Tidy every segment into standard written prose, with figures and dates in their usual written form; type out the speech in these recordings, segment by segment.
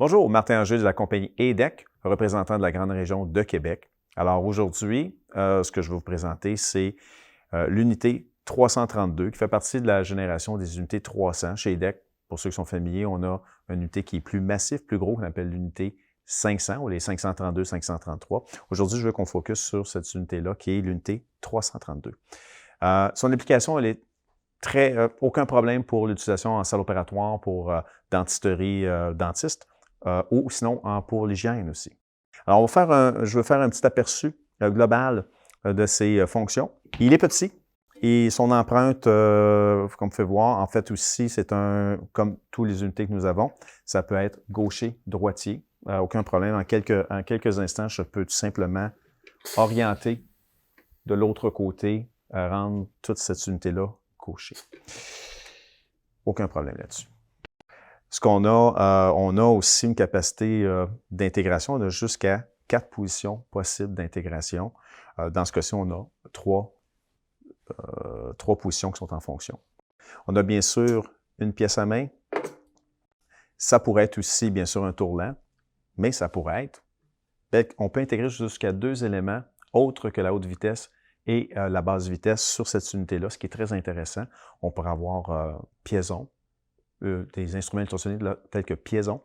Bonjour, Martin Angers de la compagnie EDEC, représentant de la grande région de Québec. Alors aujourd'hui, ce que je vais vous présenter, c'est l'unité 332 qui fait partie de la génération des unités 300. Chez EDEC, pour ceux qui sont familiers, on a une unité qui est plus massive, plus gros, qu'on appelle l'unité 500 ou les 532, 533. Aujourd'hui, je veux qu'on focus sur cette unité-là qui est l'unité 332. Son application, elle est aucun problème pour l'utilisation en salle opératoire, pour dentisterie dentiste. Ou sinon pour l'hygiène aussi. Alors, je vais faire un petit aperçu global de ses fonctions. Il est petit et son empreinte, comme vous pouvez voir, en fait aussi, c'est comme toutes les unités que nous avons, ça peut être gaucher, droitier, aucun problème. En quelques instants, je peux tout simplement orienter de l'autre côté, rendre toute cette unité-là gaucher. Aucun problème là-dessus. Ce qu'on a, on a aussi une capacité d'intégration. On a jusqu'à 4 positions possibles d'intégration. Dans ce cas-ci, on a 3 positions qui sont en fonction. On a bien sûr une pièce à main. Ça pourrait être aussi, bien sûr, un tourlant, mais ça pourrait être. On peut intégrer jusqu'à 2 éléments autres que la haute vitesse et la basse vitesse sur cette unité-là, ce qui est très intéressant. On pourrait avoir piéson, des instruments ultrasoniques tels que piéson,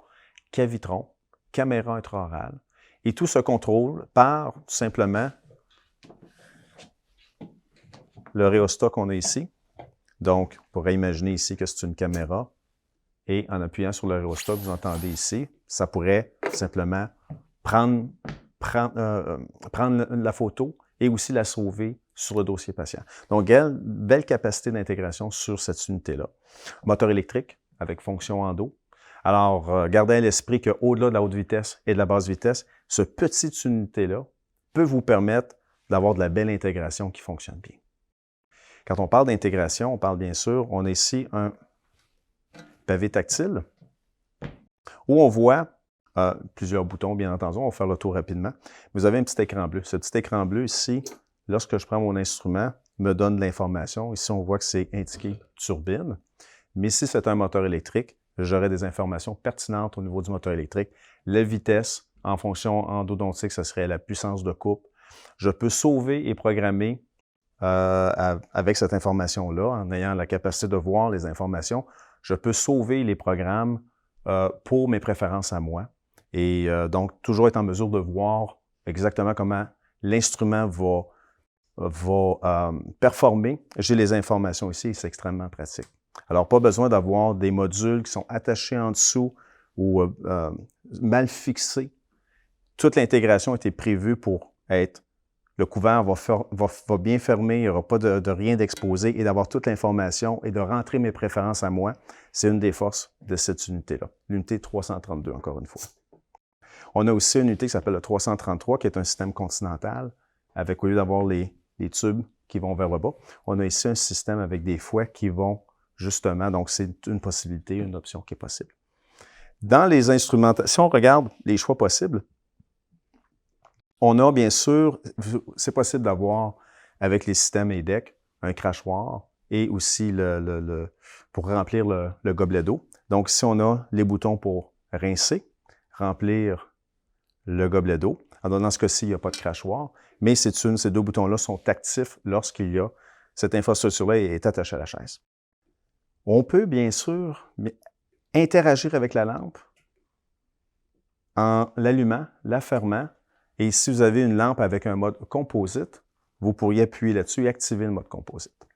cavitron, caméra intraorale. Et tout se contrôle par, tout simplement, le rhéostat qu'on a ici. Donc, on pourrait imaginer ici que c'est une caméra. Et en appuyant sur le rhéostat que vous entendez ici, ça pourrait simplement prendre la photo et aussi la sauver sur le dossier patient. Donc, belle capacité d'intégration sur cette unité-là. Moteur électrique avec fonction endo. Alors, gardez à l'esprit qu'au-delà de la haute vitesse et de la basse vitesse, ce petite unité-là peut vous permettre d'avoir de la belle intégration qui fonctionne bien. Quand on parle d'intégration, on parle bien sûr, on a ici un pavé tactile où on voit plusieurs boutons, bien entendu. On va faire le tour rapidement. Vous avez un petit écran bleu. Ce petit écran bleu ici, lorsque je prends mon instrument, me donne de l'information. Ici, on voit que c'est indiqué turbine. Mais si c'est un moteur électrique, j'aurai des informations pertinentes au niveau du moteur électrique. La vitesse, en fonction endodontique, ce serait la puissance de coupe. Je peux sauver et programmer avec cette information-là, en ayant la capacité de voir les informations. Je peux sauver les programmes pour mes préférences à moi. Et donc, toujours être en mesure de voir exactement comment l'instrument va performer. J'ai les informations ici et c'est extrêmement pratique. Alors, pas besoin d'avoir des modules qui sont attachés en dessous ou mal fixés. Toute l'intégration a été prévue pour être, le couvert va bien fermer, il n'y aura pas de rien d'exposé et d'avoir toute l'information et de rentrer mes préférences à moi. C'est une des forces de cette unité-là, l'unité 332, encore une fois. On a aussi une unité qui s'appelle le 333, qui est un système continental, avec, au lieu d'avoir les tubes qui vont vers le bas, on a ici un système avec des fouets qui vont justement, donc c'est une possibilité, une option qui est possible. Dans les instrumentations, si on regarde les choix possibles, on a bien sûr, c'est possible d'avoir avec les systèmes EDEC un crachoir et aussi pour remplir le gobelet d'eau. Donc ici, on a les boutons pour rincer, remplir le gobelet d'eau. Alors dans ce cas-ci, il n'y a pas de crachoir, mais ces deux boutons-là sont actifs lorsqu'il y a cette infrastructure-là est attachée à la chaise. On peut bien sûr interagir avec la lampe en l'allumant, la fermant, et si vous avez une lampe avec un mode composite, vous pourriez appuyer là-dessus et activer le mode composite.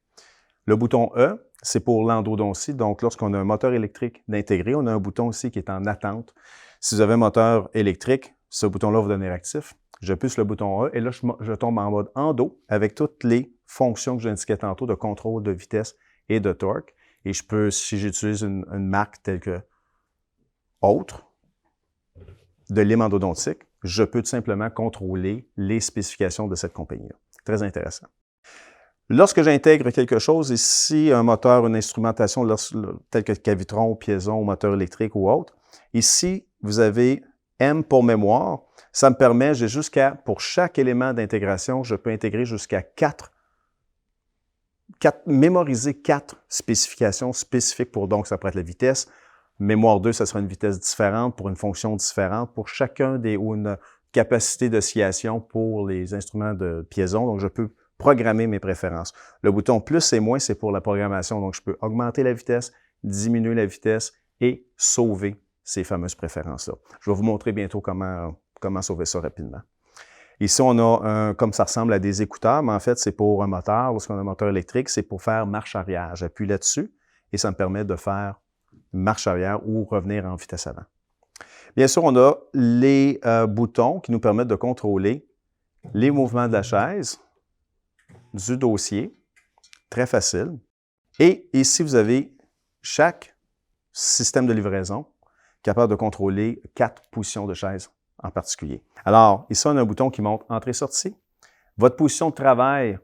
Le bouton E, c'est pour l'endodontie, donc lorsqu'on a un moteur électrique d'intégrer, on a un bouton aussi qui est en attente. Si vous avez un moteur électrique, ce bouton-là va devenir actif. J'appuie sur le bouton E et là, je tombe en mode endo avec toutes les fonctions que j'indiquais tantôt de contrôle de vitesse et de torque. Et je peux, si j'utilise une marque telle que autre de lime endodontique, je peux tout simplement contrôler les spécifications de cette compagnie-là. Très intéressant. Lorsque j'intègre quelque chose, ici, un moteur, une instrumentation telle que cavitron, piéson, moteur électrique ou autre, ici, vous avez M pour mémoire. Ça me permet, pour chaque élément d'intégration, je peux intégrer jusqu'à mémoriser 4 spécifications spécifiques pour, donc ça pourrait être la vitesse, Mémoire 2, ça sera une vitesse différente pour une fonction différente pour chacun ou une capacité d'oscillation pour les instruments de Piezon. Donc, je peux programmer mes préférences. Le bouton plus et moins, c'est pour la programmation. Donc, je peux augmenter la vitesse, diminuer la vitesse et sauver ces fameuses préférences-là. Je vais vous montrer bientôt comment sauver ça rapidement. Ici, on a comme ça ressemble à des écouteurs, mais en fait, c'est pour un moteur. Lorsqu'on a un moteur électrique, c'est pour faire marche arrière. J'appuie là-dessus et ça me permet de faire marche arrière ou revenir en vitesse avant. Bien sûr, on a les boutons qui nous permettent de contrôler les mouvements de la chaise, du dossier, très facile. Et ici, vous avez chaque système de livraison capable de contrôler 4 positions de chaise en particulier. Alors, ici, on a un bouton qui montre entrée-sortie. Votre position de travail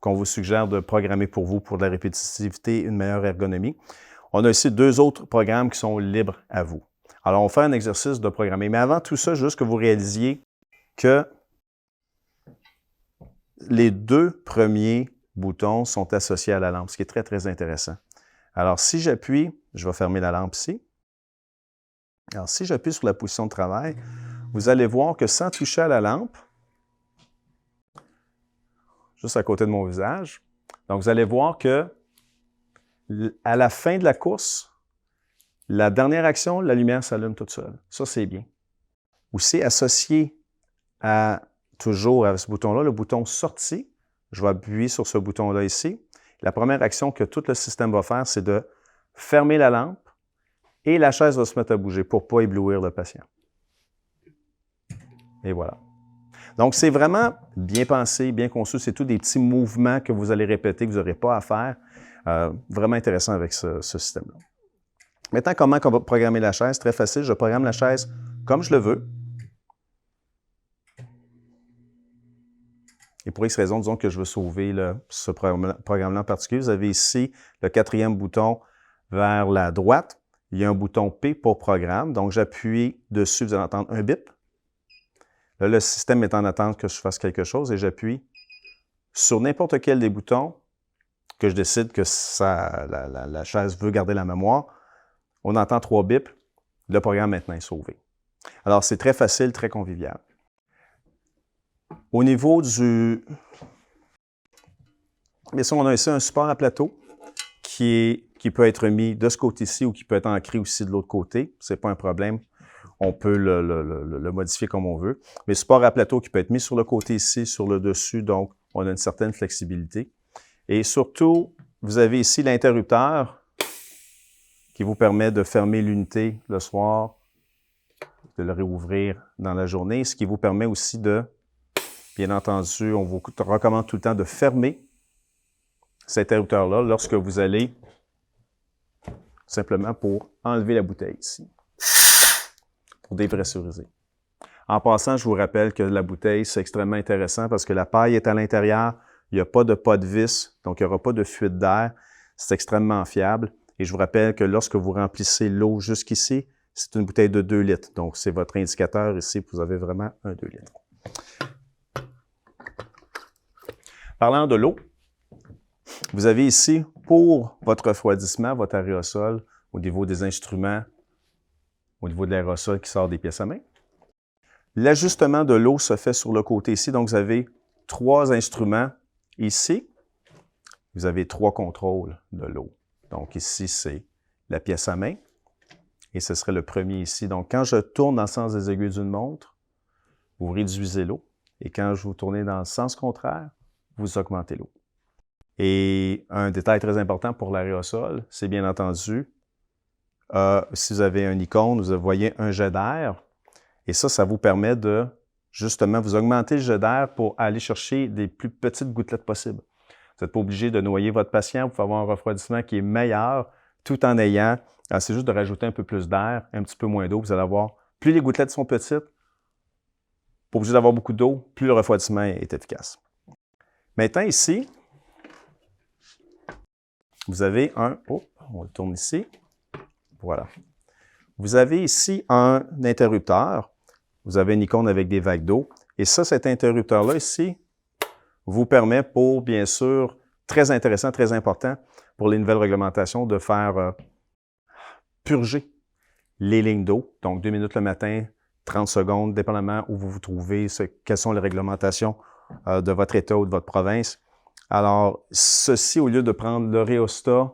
qu'on vous suggère de programmer pour vous pour de la répétitivité, une meilleure ergonomie. On a ici 2 autres programmes qui sont libres à vous. Alors, on fait un exercice de programmer. Mais avant tout ça, juste que vous réalisiez que les 2 premiers boutons sont associés à la lampe, ce qui est très, très intéressant. Alors, si j'appuie, je vais fermer la lampe ici. Alors, si j'appuie sur la position de travail, vous allez voir que sans toucher à la lampe, juste à côté de mon visage, donc vous allez voir que à la fin de la course, la dernière action, la lumière s'allume toute seule. Ça, c'est bien. Aussi, associé toujours à ce bouton-là, le bouton sortie, je vais appuyer sur ce bouton-là ici. La première action que tout le système va faire, c'est de fermer la lampe et la chaise va se mettre à bouger pour ne pas éblouir le patient. Et voilà. Donc, c'est vraiment bien pensé, bien conçu. C'est tous des petits mouvements que vous allez répéter, que vous n'aurez pas à faire. Vraiment intéressant avec ce système-là. Maintenant, comment on va programmer la chaise? Très facile. Je programme la chaise comme je le veux. Et pour X raison, disons que je veux sauver ce programme-là en particulier. Vous avez ici le 4e bouton vers la droite. Il y a un bouton P pour programme. Donc, j'appuie dessus, vous allez entendre un bip. Là, le système est en attente que je fasse quelque chose et j'appuie sur n'importe quel des boutons que je décide que la chaise veut garder la mémoire. On entend 3 bips. Le programme maintenant est sauvé. Alors, c'est très facile, très convivial. Au niveau du... Bien sûr, on a ici un support à plateau qui peut être mis de ce côté-ci ou qui peut être ancré aussi de l'autre côté. Ce n'est pas un problème. On peut le modifier comme on veut. Mais support à plateau qui peut être mis sur le côté ici, sur le dessus, donc on a une certaine flexibilité. Et surtout, vous avez ici l'interrupteur qui vous permet de fermer l'unité le soir, de le réouvrir dans la journée, ce qui vous permet aussi de, bien entendu, on vous recommande tout le temps de fermer cet interrupteur-là lorsque vous allez simplement pour enlever la bouteille ici, pour dépressuriser. En passant, je vous rappelle que la bouteille, c'est extrêmement intéressant parce que la paille est à l'intérieur, il n'y a pas de vis, donc il n'y aura pas de fuite d'air. C'est extrêmement fiable. Et je vous rappelle que lorsque vous remplissez l'eau jusqu'ici, c'est une bouteille de 2 litres. Donc, c'est votre indicateur ici, vous avez vraiment un 2 litres. Parlant de l'eau, vous avez ici, pour votre refroidissement, votre aérosol, au niveau des instruments, au niveau de l'aérosol qui sort des pièces à main. L'ajustement de l'eau se fait sur le côté ici. Donc, vous avez 3 instruments ici. Vous avez 3 contrôles de l'eau. Donc, ici, c'est la pièce à main. Et ce serait le premier ici. Donc, quand je tourne dans le sens des aiguilles d'une montre, vous réduisez l'eau. Et quand je vous tournez dans le sens contraire, vous augmentez l'eau. Et un détail très important pour l'aérosol, c'est bien entendu, si vous avez une icône, vous voyez un jet d'air. Et ça vous permet de, justement, vous augmenter le jet d'air pour aller chercher des plus petites gouttelettes possibles. Vous n'êtes pas obligé de noyer votre patient, vous pouvez avoir un refroidissement qui est meilleur, tout en ayant, c'est juste de rajouter un peu plus d'air, un petit peu moins d'eau. Vous allez avoir, plus les gouttelettes sont petites, pas obligé d'avoir beaucoup d'eau, plus le refroidissement est efficace. Maintenant, ici, vous avez on le tourne ici, voilà. Vous avez ici un interrupteur, vous avez une icône avec des vagues d'eau, et ça, cet interrupteur-là ici, vous permet pour, bien sûr, très intéressant, très important, pour les nouvelles réglementations, de faire purger les lignes d'eau. Donc, 2 minutes le matin, 30 secondes, dépendamment où vous vous trouvez, quelles sont les réglementations de votre État ou de votre province. Alors, ceci, au lieu de prendre le rhéostat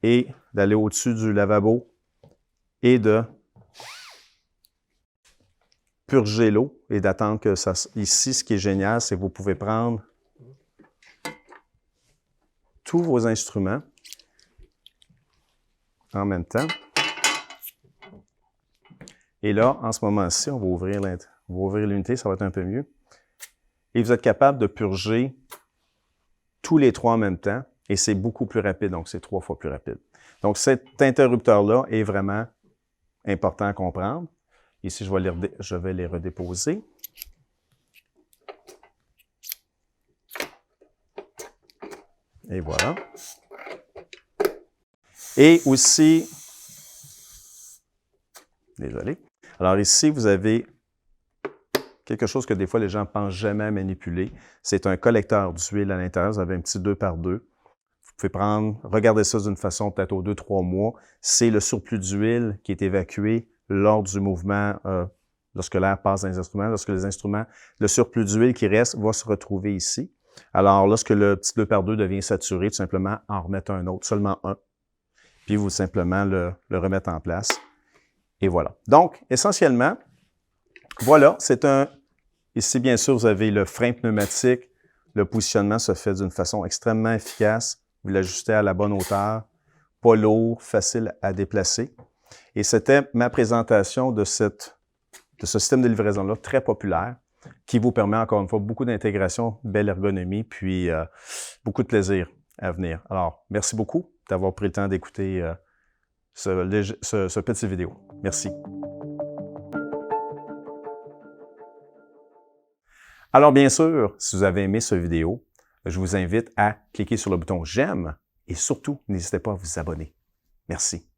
et d'aller au-dessus du lavabo et de purger l'eau et d'attendre que ça... Ici, ce qui est génial, c'est que vous pouvez prendre tous vos instruments en même temps. Et là, en ce moment-ci, on va ouvrir l'unité, ça va être un peu mieux. Et vous êtes capable de purger tous les 3 en même temps, et c'est beaucoup plus rapide, donc c'est 3 fois plus rapide. Donc, cet interrupteur-là est vraiment important à comprendre. Ici, je vais les redéposer. Et voilà. Et aussi, désolé. Alors ici, vous avez quelque chose que des fois les gens ne pensent jamais à manipuler. C'est un collecteur d'huile à l'intérieur. Vous avez un petit 2x2. Vous pouvez regarder ça d'une façon peut-être aux 2-3 mois. C'est le surplus d'huile qui est évacué lors du mouvement, lorsque l'air passe dans les instruments, le surplus d'huile qui reste va se retrouver ici. Alors, lorsque le petit 2x2 devient saturé, tout simplement en remettre un autre, seulement un, puis vous simplement le remettre en place. Et voilà. Donc, essentiellement, voilà, ici, bien sûr, vous avez le frein pneumatique. Le positionnement se fait d'une façon extrêmement efficace. Vous l'ajustez à la bonne hauteur, pas lourd, facile à déplacer. Et c'était ma présentation de ce système de livraison-là, très populaire, qui vous permet, encore une fois, beaucoup d'intégration, belle ergonomie, puis beaucoup de plaisir à venir. Alors, merci beaucoup d'avoir pris le temps d'écouter ce petit vidéo. Merci. Alors, bien sûr, si vous avez aimé cette vidéo, je vous invite à cliquer sur le bouton « J'aime » et surtout, n'hésitez pas à vous abonner. Merci.